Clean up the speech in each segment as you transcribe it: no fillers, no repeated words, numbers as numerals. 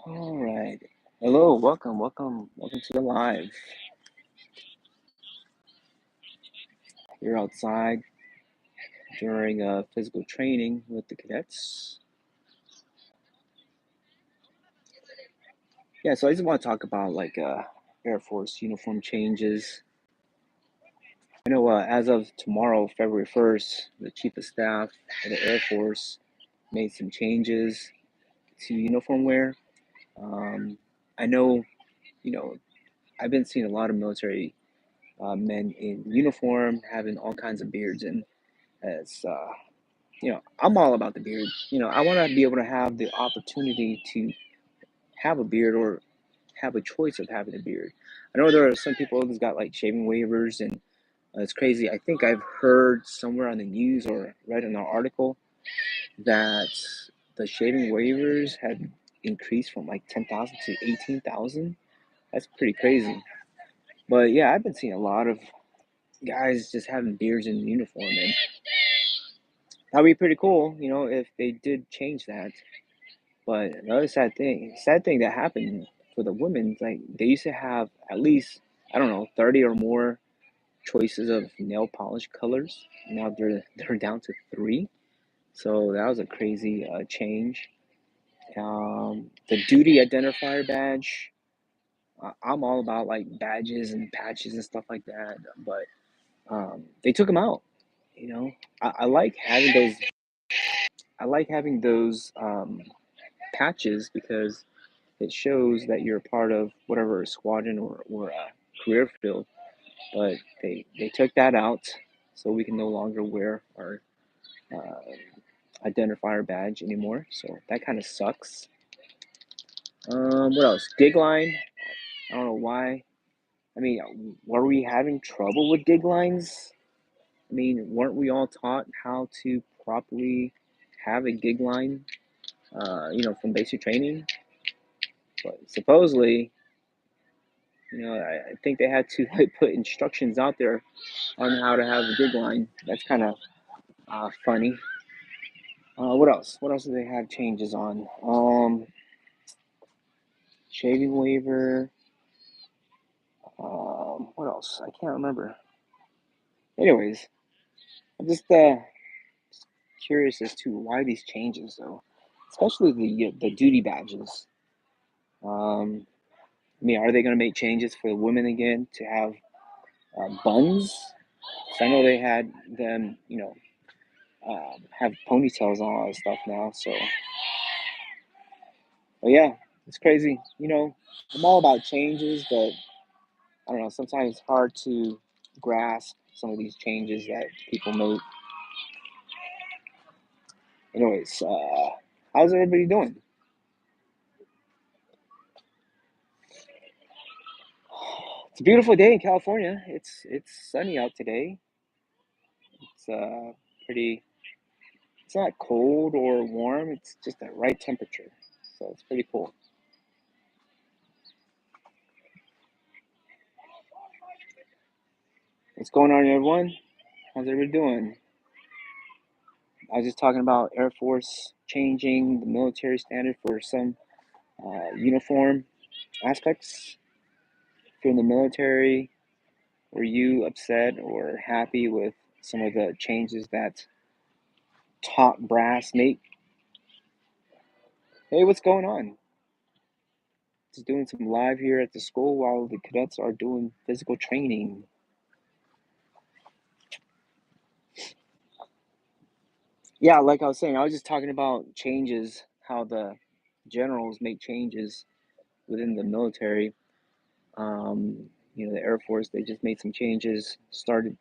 All right. Hello, welcome to the live. You're outside during physical training with the cadets. Yeah, so I just want to talk about Air Force uniform changes. I know as of tomorrow, February 1st, the Chief of Staff of the Air Force made some changes to uniform wear. Um, I know, you know, I've been seeing a lot of military men in uniform having all kinds of beards, and as I'm all about the beard. I want to be able to have the opportunity to have a beard or have a choice of having a beard. I know there are some people that's got like shaving waivers, and it's crazy. I think I've heard somewhere on the news or read in an article that the shaving waivers had increased from like 10,000 to 18,000. That's pretty crazy. But yeah, I've been seeing a lot of guys just having beards in uniform, and that'd be pretty cool, if they did change that. But another sad thing that happened for the women, like they used to have at least, I don't know, 30 or more choices of nail polish colors. Now they're down to three. So that was a crazy change. The duty identifier badge. I'm all about like badges and patches and stuff like that, but they took them out. You know, I like having those. I like having those patches because it shows that you're a part of whatever squadron or career field. But they took that out, so we can no longer wear our uh, identifier badge anymore. So that kind of sucks. What else? Dig line. I don't know why. I mean, were we having trouble with dig lines? I mean, weren't we all taught how to properly have a gig line, from basic training? But supposedly, I think they had to like, put instructions out there on how to have a gig line. That's kind of funny. What else? What else do they have changes on? Shaving waiver. What else? I can't remember. Anyways, I'm just curious as to why these changes, though, especially the duty badges. Um, I mean, are they going to make changes for the women again to have buns? 'Cause I know they had them, have ponytails and all that stuff now. So, but yeah, it's crazy. I'm all about changes, but I don't know. Sometimes it's hard to grasp some of these changes that people make. Anyways, how's everybody doing? It's a beautiful day in California. It's sunny out today. It's pretty. It's not cold or warm. It's just the right temperature, so it's pretty cool. What's going on, everyone? How's everybody doing? I was just talking about Air Force changing the military standard for some uniform aspects. If you're in the military, were you upset or happy with some of the changes that top brass make? Hey, what's going on? Just doing some live here at the school while the cadets are doing physical training. Yeah, like I was saying, I was just talking about changes, how the generals make changes within the military. The Air Force, they just made some changes starting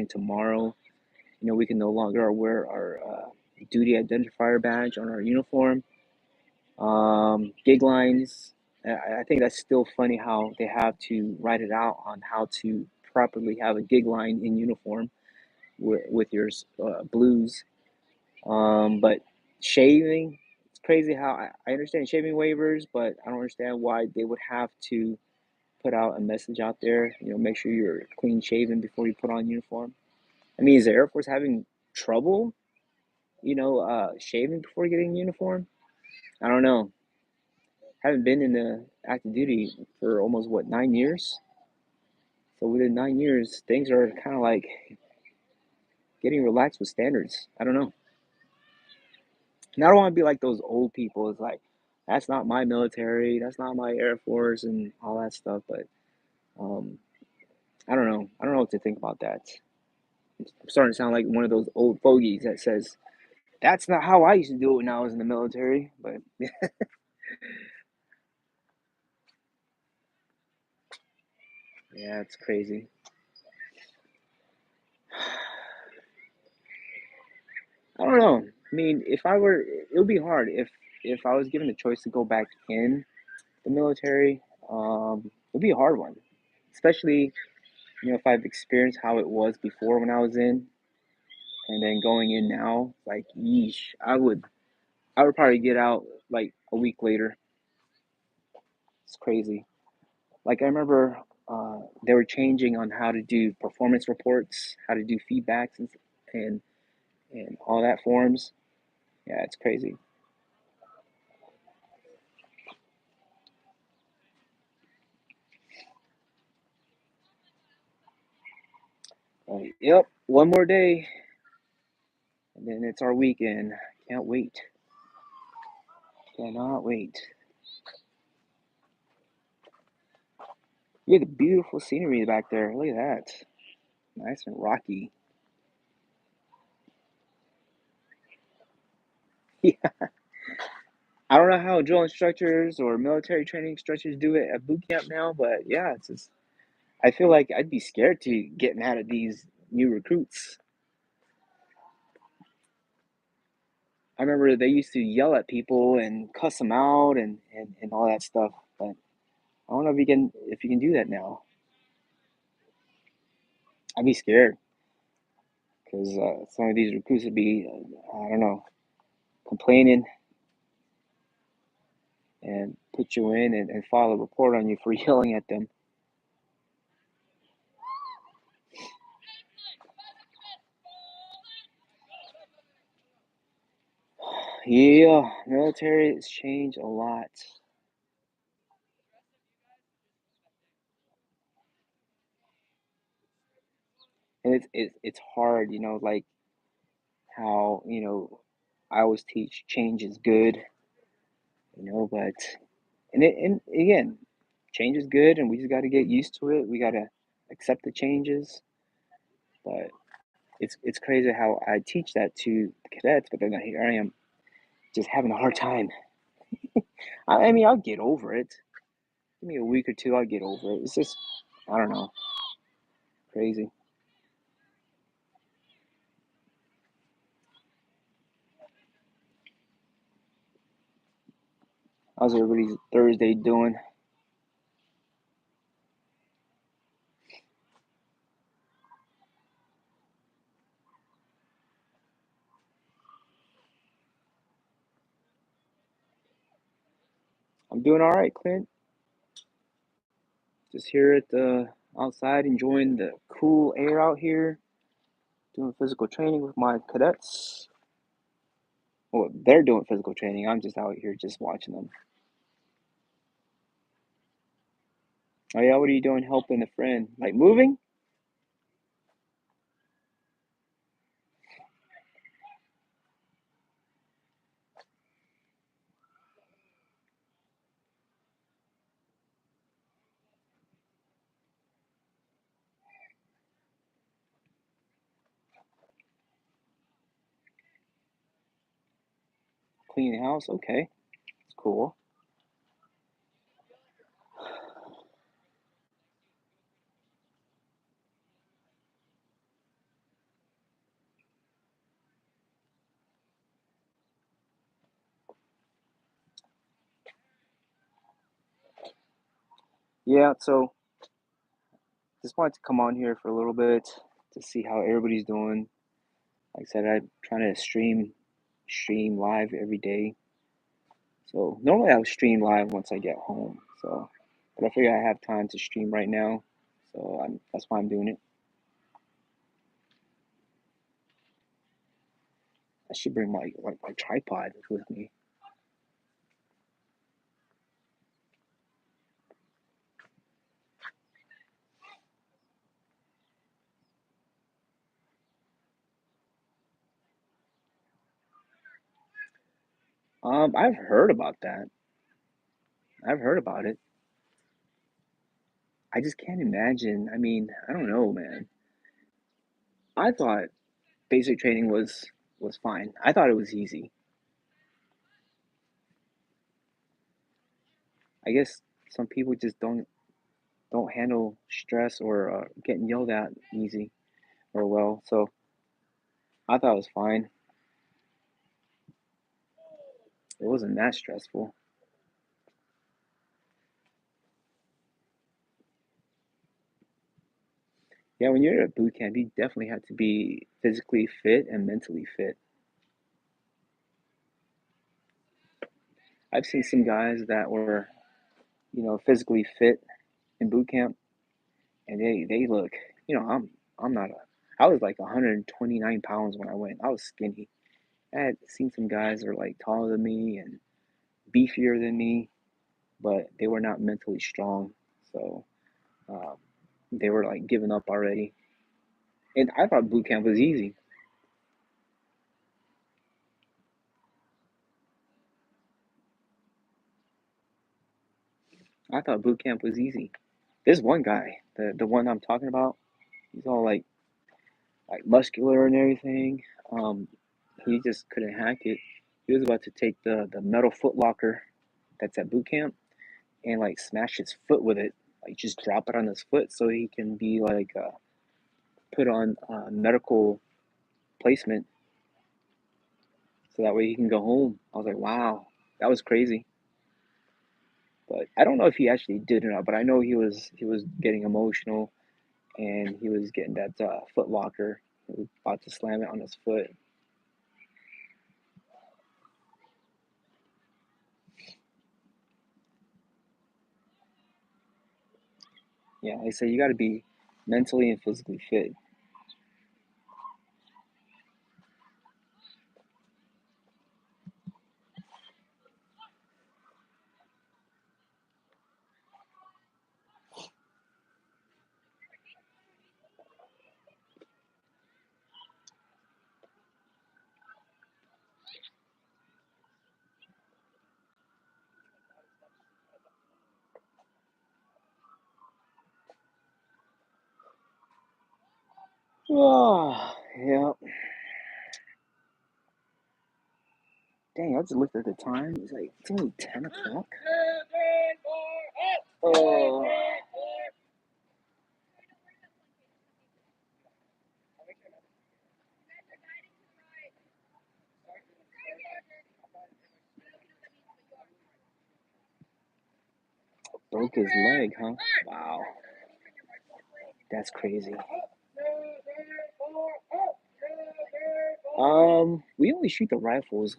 tomorrow. We can no longer wear our duty identifier badge on our uniform. Gig lines. I think that's still funny how they have to write it out on how to properly have a gig line in uniform with your blues. But shaving, it's crazy how I understand shaving waivers, but I don't understand why they would have to put out a message out there. Make sure you're clean shaven before you put on uniform. I mean, is the Air Force having trouble, shaving before getting uniform? I don't know. haven't been in the active duty for almost what, 9 years. So within 9 years, things are kind of like getting relaxed with standards. I don't know. And I don't want to be like those old people. It's like that's not my military, that's not my Air Force, and all that stuff. But um, I don't know. I don't know what to think about that. I'm starting to sound like one of those old fogies that says that's not how I used to do it when I was in the military. But yeah, it's crazy. I don't know. I mean, if I were, it would be hard if I was given the choice to go back in the military. It'd be a hard one, especially if I've experienced how it was before when I was in, and then going in now. Like, yeesh, I would probably get out like a week later. It's crazy. Like I remember, they were changing on how to do performance reports, how to do feedbacks, and and all that forms. Yeah, it's crazy. Yep, one more day, and then it's our weekend. Can't wait. Cannot wait. Look at the beautiful scenery back there. Look at that. Nice and rocky. Yeah. I don't know how drill instructors or military training instructors do it at boot camp now, but yeah, it's just, I feel like I'd be scared to get mad at these new recruits. I remember they used to yell at people and cuss them out and all that stuff, but I don't know if you can do that now. I'd be scared because some of these recruits would be, I don't know, complaining and put you in and file a report on you for yelling at them. Yeah, military has changed a lot, and it's hard, like how I always teach change is good, but and again, change is good, and we just got to get used to it. We got to accept the changes, but it's crazy how I teach that to cadets, but then here I am just having a hard time. I mean, I'll get over it. Give me a week or two, I'll get over it. It's just, I don't know, crazy. How's everybody's Thursday doing? I'm doing all right, Clint. Just here at the outside, enjoying the cool air out here, doing physical training with my cadets. Well, they're doing physical training. I'm just out here just watching them. Oh yeah, what are you doing helping a friend? Like moving? Cleaning the house? Okay, it's cool. Yeah, so just wanted to come on here for a little bit to see how everybody's doing. Like I said, I'm trying to stream live every day. So normally I would stream live once I get home. So, but I figure I have time to stream right now. So that's why I'm doing it. I should bring my tripod with me. I've heard about that. I've heard about it. I just can't imagine. I mean, I don't know, man. I thought basic training was fine. I thought it was easy. I guess some people just don't handle stress or getting yelled at easy or well. So I thought it was fine. It wasn't that stressful. Yeah, when you're at boot camp, you definitely have to be physically fit and mentally fit. I've seen some guys that were, physically fit in boot camp, and they look, you know, I'm not a, I was like 129 pounds when I went. I was skinny. I had seen some guys that are like taller than me and beefier than me, but they were not mentally strong. So um, they were like giving up already. And I thought boot camp was easy. I thought boot camp was easy. There's one guy, the one I'm talking about. He's all like muscular and everything. Um, he just couldn't hack it. He was about to take the metal foot locker that's at boot camp and like smash his foot with it, like just drop it on his foot so he can be like put on medical placement so that way he can go home. I was like, wow, that was crazy. But I don't know if he actually did or not. But I know he was getting emotional and he was getting that foot locker. He was about to slam it on his foot. Yeah, they say you got to be mentally and physically fit. Oh, yeah. Dang, I just looked at the time. It's only 10 o'clock. Oh, broke his leg, huh? Wow, that's crazy. We only shoot the rifles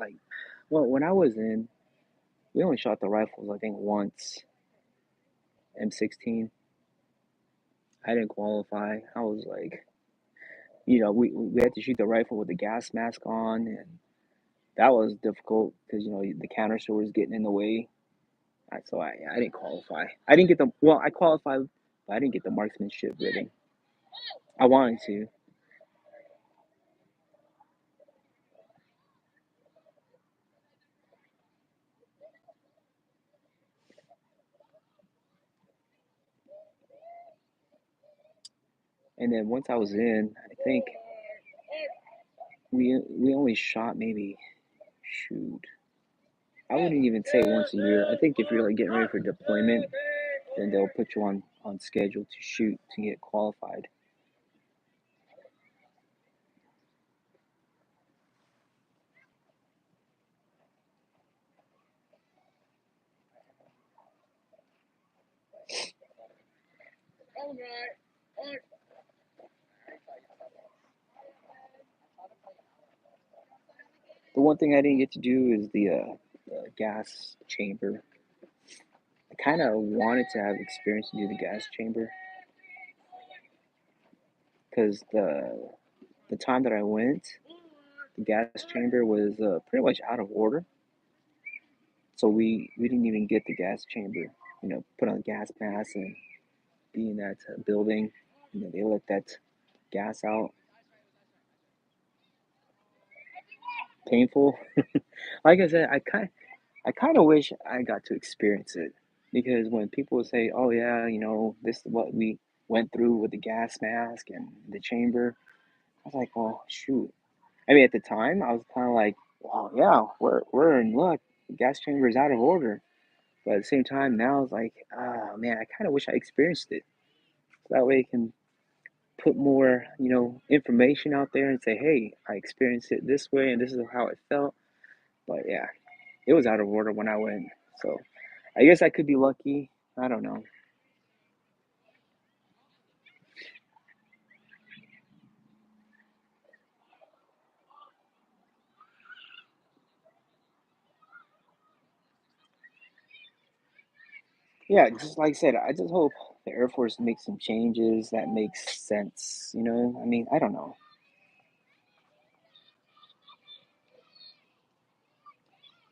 well, when I was in, we only shot the rifles I think once. M16. I didn't qualify. I was like, we had to shoot the rifle with the gas mask on, and that was difficult because the canister was getting in the way. So I didn't qualify. I didn't get the well. I qualified, but I didn't get the marksmanship rating. I wanted to, and then once I was in, I think we only shot maybe shoot. I wouldn't even say once a year. I think if you're like getting ready for deployment, then they'll put you on schedule to shoot to get qualified. The one thing I didn't get to do is the gas chamber. I kind of wanted to have experience to do the gas chamber because the time that I went, the gas chamber was pretty much out of order. So we didn't even get the gas chamber, put on gas mask and be in that building. They let that gas out. Painful. Like I said, I kind of wish I got to experience it because when people say, "Oh yeah, this is what we went through with the gas mask and the chamber," I was like, "Well, shoot." I mean, at the time, I was kind of like, "Well, yeah, we're in luck. The gas chamber is out of order." But at the same time, now it's like, ah, man, I kind of wish I experienced it. So that way, I can put more, information out there and say, "Hey, I experienced it this way, and this is how it felt." But yeah, it was out of order when I went. So I guess I could be lucky. I don't know. Yeah, just like I said, I just hope the Air Force makes some changes that makes sense. I mean, I don't know.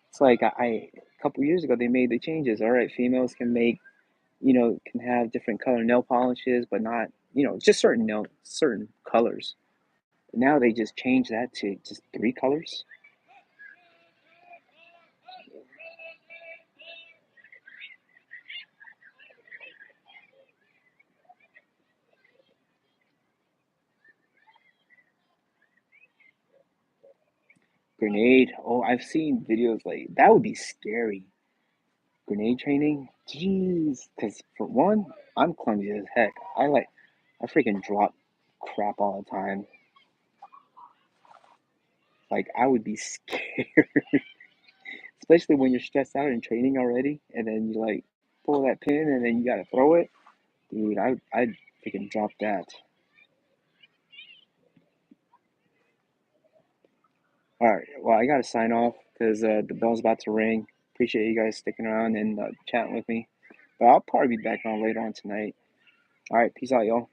It's like a couple years ago they made the changes. All right, females can make, can have different color nail polishes, but not, just certain colors. Now they just changed that to just three colors. Grenade. Oh, I've seen videos like that would be scary. Grenade training. Jeez, because for one, I'm clumsy as heck. I freaking drop crap all the time. Like I would be scared, especially when you're stressed out in training already, and then you like pull that pin and then you gotta throw it. Dude, I'd freaking drop that. All right, well I gotta sign off because the bell's about to ring. Appreciate you guys sticking around and chatting with me. But I'll probably be back on later on tonight. All right, peace out, y'all.